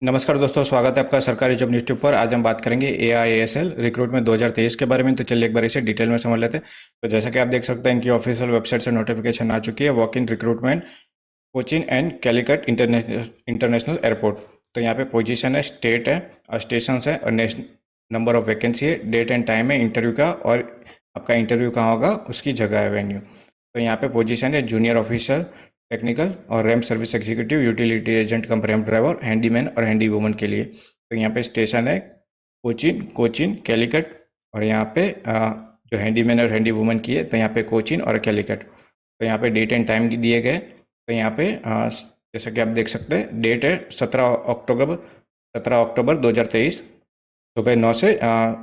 नमस्कार दोस्तों, स्वागत है आपका सरकारी जॉब न्यूज़ ट्यूब पर। आज हम बात करेंगे AIASL रिक्रूटमेंट 2023 के बारे में। तो चलिए एक बार इसे डिटेल में समझ लेते हैं। तो जैसा कि आप देख सकते हैं, इनकी ऑफिशियल वेबसाइट से नोटिफिकेशन आ चुकी है। Walk in recruitment Cochin and Calicut international airport. तो यहाँ पे पोजीशन है, स्टेट है और स्टेशन है और नंबर ऑफ वैकेंसी है, डेट एंड टाइम है इंटरव्यू का, और आपका इंटरव्यू कहाँ होगा उसकी जगह है, वेन्यू। तो यहाँ पे पोजीशन है जूनियर ऑफिसर टेक्निकल और ramp service executive, utility agent cum ramp driver, handyman और हैंडी वूमन के लिए। तो यहाँ पे स्टेशन है कोचिन, कैलिकट। और यहाँ पे जो हैंडीमैन और हैंडी वूमन की है, तो यहाँ पे कोचिन और कैलिकट। तो यहाँ पे डेट एंड टाइम दिए गए। तो यहाँ पे जैसा कि आप देख सकते हैं, डेट है 17 अक्टूबर 2023, सुबह 9 से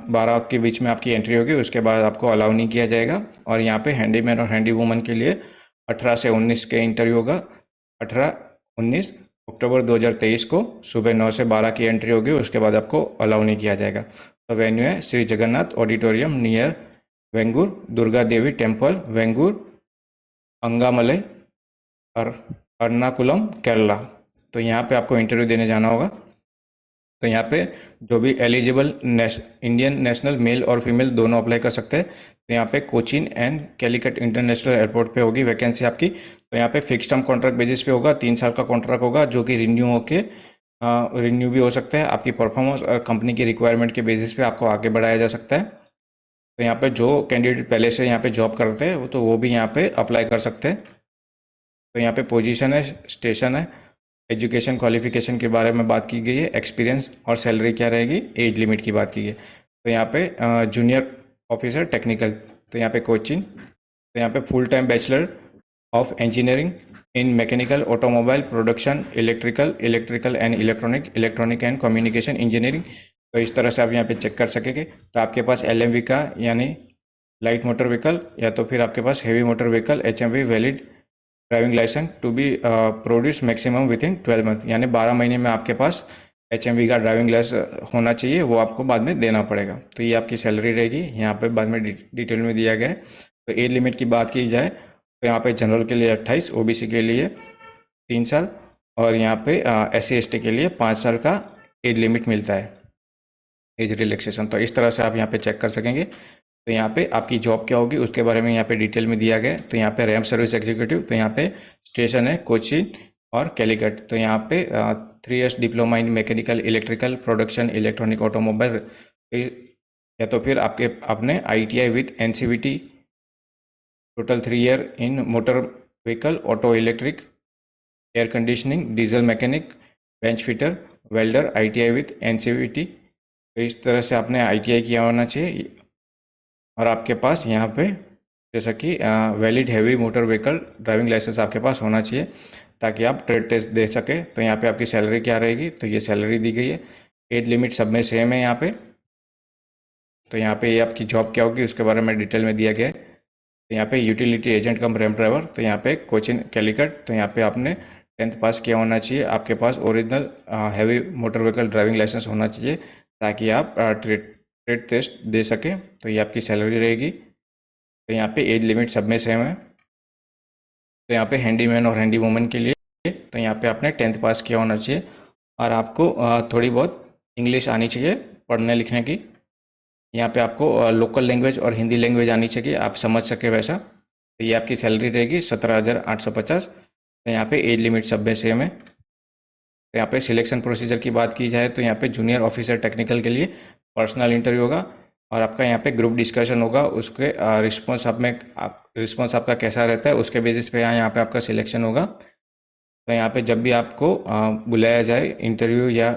12 के बीच में आपकी एंट्री होगी। उसके बाद आपको अलाउ नहीं किया जाएगा। और यहाँ पे हैंडीमैन और हैंडी वूमन के लिए 18 से 19 के इंटरव्यू होगा। 18-19 अक्टूबर 2023 को सुबह 9 से 12 की एंट्री होगी। उसके बाद आपको अलाउ नहीं किया जाएगा। तो वेन्यू है Shri Jagannath auditorium near वेंगूर Durga Devi temple, वेंगूर, अंगामलई, और एर्नाकुलम, केरला। तो यहाँ पे आपको इंटरव्यू देने जाना होगा। तो यहाँ पे जो भी एलिजिबल इंडियन नेशनल मेल और फीमेल दोनों अप्लाई कर सकते हैं। तो यहाँ पे Cochin and Calicut international airport पे होगी वैकेंसी आपकी। तो यहाँ पे फिक्स टर्म कॉन्ट्रैक्ट बेसिस पे होगा, 3 साल का कॉन्ट्रैक्ट होगा, जो कि रिन्यू भी हो सकता है। आपकी परफॉर्मेंस और कंपनी की रिक्वायरमेंट के बेसिस पे आपको आगे बढ़ाया जा सकता है। तो यहाँ पे जो कैंडिडेट पहले से यहाँ पे जॉब करते हैं तो वो भी यहाँ पे अप्लाई कर सकते हैं। तो यहाँ पे पोजीशन है, स्टेशन है, एजुकेशन क्वालिफिकेशन के बारे में बात की गई है, एक्सपीरियंस और सैलरी क्या रहेगी, एज लिमिट की बात की गई है। तो यहाँ पे जूनियर ऑफिसर टेक्निकल, तो यहाँ पे कोचिंग, तो यहाँ पे full time bachelor of engineering in mechanical automobile production, electrical and electronic and communication engineering. तो इस तरह से आप यहाँ पे चेक कर सकेंगे। तो आपके पास LMV का यानी लाइट मोटर व्हीकल, या तो फिर आपके पास heavy motor vehicle HMV valid driving licence to be produce maximum within 12 month, यानी 12 महीने में आपके पास HMV का ड्राइविंग लाइसेंस होना चाहिए। वो आपको बाद में देना पड़ेगा। तो ये आपकी सैलरी रहेगी, यहाँ पे बाद में डिटेल में दिया गया है। तो एज लिमिट की बात की जाए तो यहाँ पे जनरल के लिए 28, OBC के लिए 3 साल, और यहाँ पे SC ST के लिए 5 साल का एज लिमिट मिलता है, एज रिलैक्सेशन। तो इस तरह से आप यहाँ पे चेक कर सकेंगे। तो यहाँ पे आपकी जॉब क्या होगी उसके बारे में यहाँ पे डिटेल में दिया गया है। तो यहाँ पे रैम्प सर्विस एग्जीक्यूटिव, तो यहाँ पे स्टेशन है कोचिन और कैलिकट। तो यहाँ पे 3 years diploma in mechanical electrical production electronic automobile, या तो फिर आपने ITI with NCVT, total 3 year in motor vehicle auto electric air conditioning diesel mechanic bench fitter welder ITI with NCVT। तो इस तरह से आपने ITI किया होना चाहिए। और आपके पास यहाँ पे जैसा कि valid heavy motor vehicle driving licence आपके पास होना चाहिए, ताकि आप ट्रेड टेस्ट दे सके। तो यहाँ पे आपकी सैलरी क्या रहेगी, तो ये सैलरी दी गई है। एज लिमिट सब में सेम है यहाँ पे। तो यहाँ पे ये आपकी जॉब क्या होगी उसके बारे में डिटेल में दिया गया है। तो यहाँ पे यूटिलिटी एजेंट कम रैम ड्राइवर, तो यहाँ पे कोचिन कैलिकट, तो यहाँ पे आपने 10th पास किया होना चाहिए। आपके पास original heavy motor vehicle driving licence होना चाहिए, ताकि आप ट्रेड टेस्ट दे सकें। तो ये आपकी सैलरी रहेगी। तो यहाँ पे एज लिमिट सब में सेम है। तो यहाँ पे हैंडीमैन और हैंडी वूमन के लिए, तो यहाँ पे आपने 10th पास किया होना चाहिए, और आपको थोड़ी बहुत इंग्लिश आनी चाहिए पढ़ने लिखने की। यहाँ पे आपको लोकल लैंग्वेज और हिंदी लैंग्वेज आनी चाहिए, आप समझ सके वैसा। तो ये आपकी सैलरी रहेगी 17,850। तो यहाँ पे एज लिमिट सब में सेम है। तो यहाँ पे सिलेक्शन प्रोसीजर की बात की जाए तो यहाँ पे जूनियर ऑफिसर टेक्निकल के लिए पर्सनल इंटरव्यू होगा, और आपका यहाँ पे ग्रुप डिस्कशन होगा। उसके रिस्पॉन्स आपका कैसा रहता है उसके बेसिस पे यहाँ पे आपका सिलेक्शन होगा। तो यहाँ पे जब भी आपको बुलाया जाए इंटरव्यू या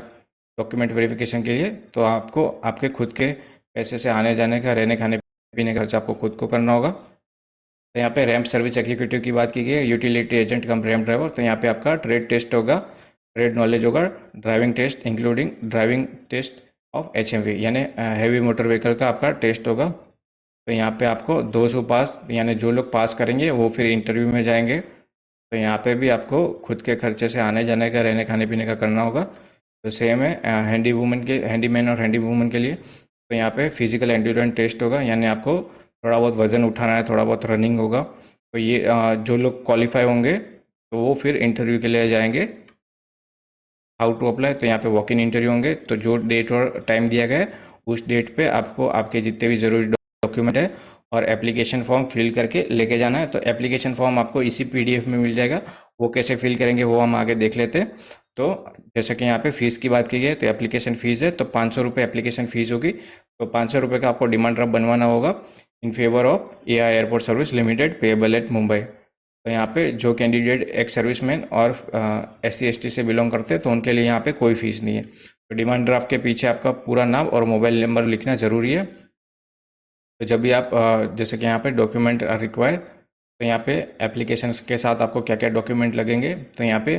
डॉक्यूमेंट वेरिफिकेशन के लिए, तो आपको आपके खुद के पैसे से आने जाने का, रहने खाने पीने का खर्चा आपको खुद को करना होगा। तो यहाँ पे रैम्प सर्विस एग्जीक्यूटिव की बात की गई है, utility agent cum ramp driver. तो यहाँ पे आपका ट्रेड टेस्ट होगा, ट्रेड नॉलेज होगा, driving test including driving test of HMV, यानी हैवी मोटर व्हीकल का आपका टेस्ट होगा। तो यहाँ पे आपको 200 पास, यानी जो लोग पास करेंगे वो फिर इंटरव्यू में जाएंगे। तो यहाँ पे भी आपको खुद के खर्चे से आने जाने का, रहने खाने पीने का करना होगा। तो सेम है हैंडीमैन और हैंडी वूमन के लिए। तो यहाँ पे फिजिकल एंड्योरेंस टेस्ट होगा, यानी आपको थोड़ा बहुत वजन उठाना है, थोड़ा बहुत रनिंग होगा। तो ये जो लोग क्वालिफाई होंगे तो वो फिर इंटरव्यू के लिए जाएंगे। हाउ टू अप्लाई, तो यहाँ पे वॉक इन इंटरव्यू होंगे। तो जो डेट और टाइम दिया गया है उस डेट पे आपको आपके जितने भी ज़रूरी डॉक्यूमेंट है और एप्लीकेशन फॉर्म फिल करके लेके जाना है। तो एप्लीकेशन फॉर्म आपको इसी पीडीएफ में मिल जाएगा। वो कैसे फिल करेंगे वो हम आगे देख लेते हैं। तो जैसे कि यहाँ पे फ़ीस की बात की गई है, तो एप्लीकेशन फ़ीस है तो 500 रुपये एप्लीकेशन फ़ीस होगी। तो 500 रुपये का आपको डिमांड ड्राफ्ट बनवाना होगा in favour of AI airport service limited payable eight Mumbai. तो यहाँ पे जो कैंडिडेट एक्स सर्विसमैन और SC ST से बिलोंग करते हैं तो उनके लिए यहाँ पे कोई फीस नहीं है। तो डिमांड ड्राफ्ट के पीछे आपका पूरा नाम और मोबाइल नंबर लिखना ज़रूरी है। तो जब भी आप जैसे कि यहाँ पे डॉक्यूमेंट रिक्वायर्ड, तो यहाँ पे एप्लीकेशन के साथ आपको क्या क्या डॉक्यूमेंट लगेंगे, तो यहाँ पे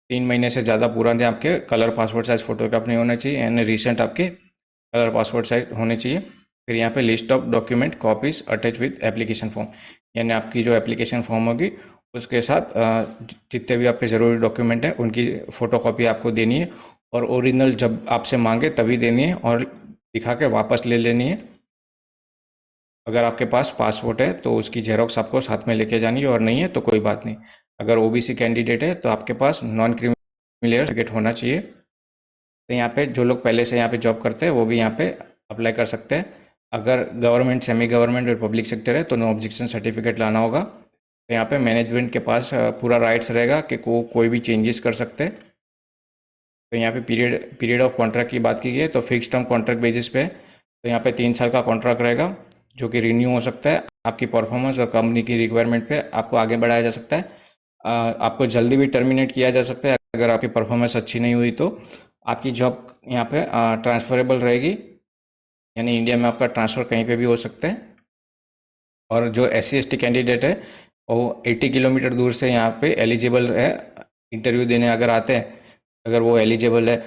3 महीने से ज़्यादा पुराने आपके कलर पासपोर्ट साइज़ फोटोग्राफ नहीं होना चाहिए, यानी रिसेंट आपके कलर पासपोर्ट साइज होने चाहिए। फिर यहाँ पे list of document copies attach with application form, यानी आपकी जो एप्लीकेशन फॉर्म होगी उसके साथ जितने भी आपके ज़रूरी डॉक्यूमेंट हैं उनकी फ़ोटोकॉपी आपको देनी है। और ओरिजिनल जब आपसे मांगे तभी देनी है और दिखा के वापस ले लेनी है। अगर आपके पास पासपोर्ट है तो उसकी जेरोक्स आपको साथ में लेके जानी है, और नहीं है तो कोई बात नहीं। अगर OBC कैंडिडेट है तो आपके पास नॉन क्रिमिनल सर्टिफिकेट होना चाहिए। तो यहाँ पे जो लोग पहले से यहाँ पे जॉब करते हैं वो भी यहाँ पे अप्लाई कर सकते हैं। अगर गवर्नमेंट, सेमी गवर्नमेंट और पब्लिक सेक्टर है तो नो ऑब्जेक्शन सर्टिफिकेट लाना होगा। तो यहाँ पे मैनेजमेंट के पास पूरा राइट्स रहेगा कि कोई भी चेंजेस कर सकते हैं। तो यहाँ पे पीरियड ऑफ कॉन्ट्रैक्ट की बात की गई है तो फिक्स टर्म कॉन्ट्रैक्ट बेसिस पे, तो यहाँ पे 3 साल का कॉन्ट्रैक्ट रहेगा जो कि रिन्यू हो सकता है। आपकी परफॉर्मेंस और कंपनी की रिक्वायरमेंट पे आपको आगे बढ़ाया जा सकता है। आपको जल्दी भी टर्मिनेट किया जा सकता है अगर आपकी परफॉर्मेंस अच्छी नहीं हुई तो। आपकी जॉब यहाँ पे ट्रांसफरेबल रहेगी, यानी इंडिया में आपका ट्रांसफ़र कहीं पे भी हो सकता है। और जो SC ST कैंडिडेट है वो 80 किलोमीटर दूर से यहाँ पे एलिजिबल है इंटरव्यू देने अगर आते हैं, अगर वो एलिजिबल है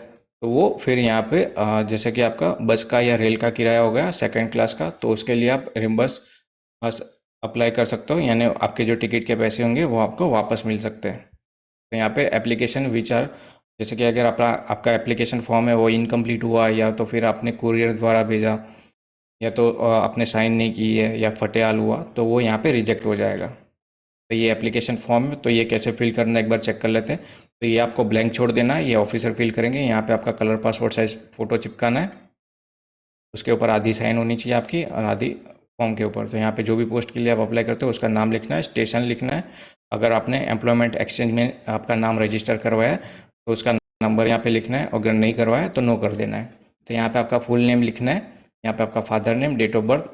तो वो फिर यहाँ पे जैसे कि आपका बस का या रेल का किराया हो गया सेकंड क्लास का, तो उसके लिए आप रिम्बर्स अप्लाई कर सकते हो, यानी आपके जो टिकट के पैसे होंगे वो आपको वापस मिल सकते हैं। तो यहाँ पे एप्लीकेशन विचार, जैसे कि अगर आपका एप्लीकेशन फॉर्म है वो इनकम्प्लीट हुआ, या तो फिर आपने कुरियर द्वारा भेजा, या तो आपने साइन नहीं की है, या फटेहाल हुआ, तो वो यहाँ पे रिजेक्ट हो जाएगा। तो ये एप्लीकेशन फॉर्म है, तो ये कैसे फिल करना है एक बार चेक कर लेते हैं। तो ये आपको ब्लैंक छोड़ देना है, ये ऑफिसर फिल करेंगे। यहाँ पे आपका कलर पासपोर्ट साइज फ़ोटो चिपकाना है, उसके ऊपर आधी साइन होनी चाहिए आपकी और आधी फॉर्म के ऊपर। तो यहाँ पे जो भी पोस्ट के लिए आप अप्लाई करते हो उसका नाम लिखना है, स्टेशन लिखना है। अगर आपने एम्प्लॉयमेंट एक्सचेंज में आपका नाम रजिस्टर करवाया है तो उसका नंबर यहाँ पे लिखना है, और अगर नहीं करवाया है तो नो कर देना है। तो यहाँ पे आपका फुल नेम लिखना है, यहाँ पे आपका father name, date of birth,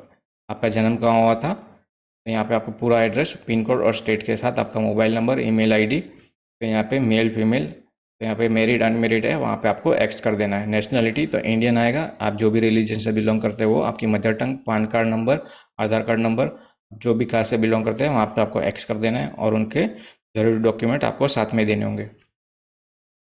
आपका जन्म कहाँ हुआ था, तो यहाँ पे आपको पूरा एड्रेस, पिन कोड और स्टेट के साथ आपका मोबाइल नंबर, ईमेल आईडी। तो यहाँ पे मेल फीमेल, तो यहाँ पे मैरिड अनमेरिड है वहाँ पे आपको एक्स कर देना है। नेशनलिटी तो इंडियन आएगा। आप जो भी रिलीजन से बिलोंग करते हो, आपकी mother tongue, PAN card number, Aadhaar card number, जो भी कास्ट से बिलोंग करते हैं वहाँ पे आपको एक्स कर देना है, और उनके ज़रूरी डॉक्यूमेंट आपको साथ में देने होंगे।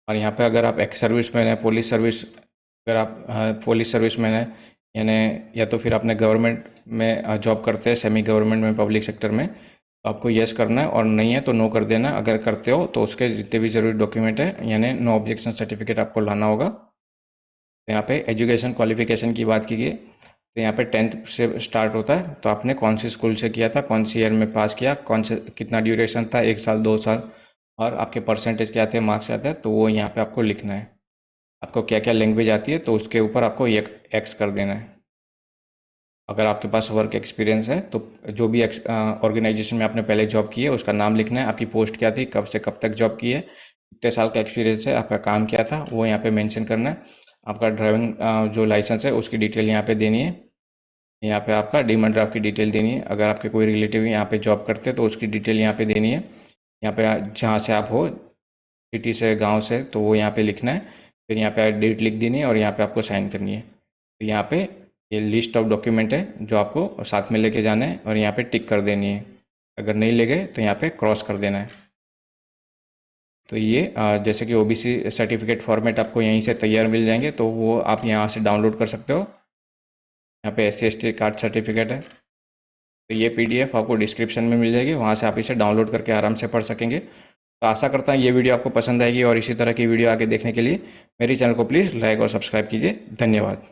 और यहाँ पे अगर आप एक्स सर्विस मैन है, पुलिस सर्विस, अगर आप पुलिस सर्विस मैन है, यानी या तो फिर आपने गवर्नमेंट में जॉब करते हैं, सेमी गवर्नमेंट में, पब्लिक सेक्टर में, तो आपको येस करना है, और नहीं है तो नो कर देना। अगर करते हो तो उसके जितने भी जरूरी डॉक्यूमेंट है, यानी नो ऑब्जेक्शन सर्टिफिकेट आपको लाना होगा। तो यहाँ पे एजुकेशन क्वालिफिकेशन की बात की गई, तो यहाँ पे 10th से स्टार्ट होता है। तो आपने कौन सी स्कूल से किया था, कौन सी ईयर में पास किया, कौन से कितना ड्यूरेशन था, 1 साल 2 साल, और आपके परसेंटेज क्या थे, मार्क्स क्या थे, तो वो यहाँ पे आपको लिखना है। आपको क्या क्या लैंग्वेज आती है तो उसके ऊपर आपको एक्स कर देना है। अगर आपके पास वर्क एक्सपीरियंस है तो जो भी ऑर्गेनाइजेशन में आपने पहले जॉब की है उसका नाम लिखना है, आपकी पोस्ट क्या थी, कब से कब तक जॉब की है, कितने साल का एक्सपीरियंस है, आपका काम क्या था, वो यहाँ पे मेंशन करना है। आपका ड्राइविंग जो लाइसेंस है उसकी डिटेल यहाँ पे देनी है। यहाँ पे आपका डिमांड ड्राफ्ट की डिटेल देनी है। अगर आपके कोई रिलेटिव यहाँ पे जॉब करते हैं तो उसकी डिटेल यहाँ पे देनी है। यहाँ पे जहाँ से आप हो, सिटी से, गाँव से, तो वो यहाँ पे लिखना है। फिर यहाँ पे डेट लिख देनी है और यहाँ पे आपको साइन करनी है। तो यहाँ पे ये लिस्ट ऑफ डॉक्यूमेंट है जो आपको साथ में लेके जाना है, और यहाँ पे टिक कर देनी है। अगर नहीं ले गए तो यहाँ पे क्रॉस कर देना है। तो ये जैसे कि OBC सर्टिफिकेट फॉर्मेट आपको यहीं से तैयार मिल जाएंगे, तो वो आप यहाँ से डाउनलोड कर सकते हो। यहाँ पे SC ST कार्ड सर्टिफिकेट है, तो ये PDF आपको डिस्क्रिप्शन में मिल जाएगी, वहाँ से आप इसे डाउनलोड करके आराम से पढ़ सकेंगे। तो आशा करता हूँ ये वीडियो आपको पसंद आएगी, और इसी तरह की वीडियो आगे देखने के लिए मेरे चैनल को प्लीज़ लाइक और सब्सक्राइब कीजिए। धन्यवाद।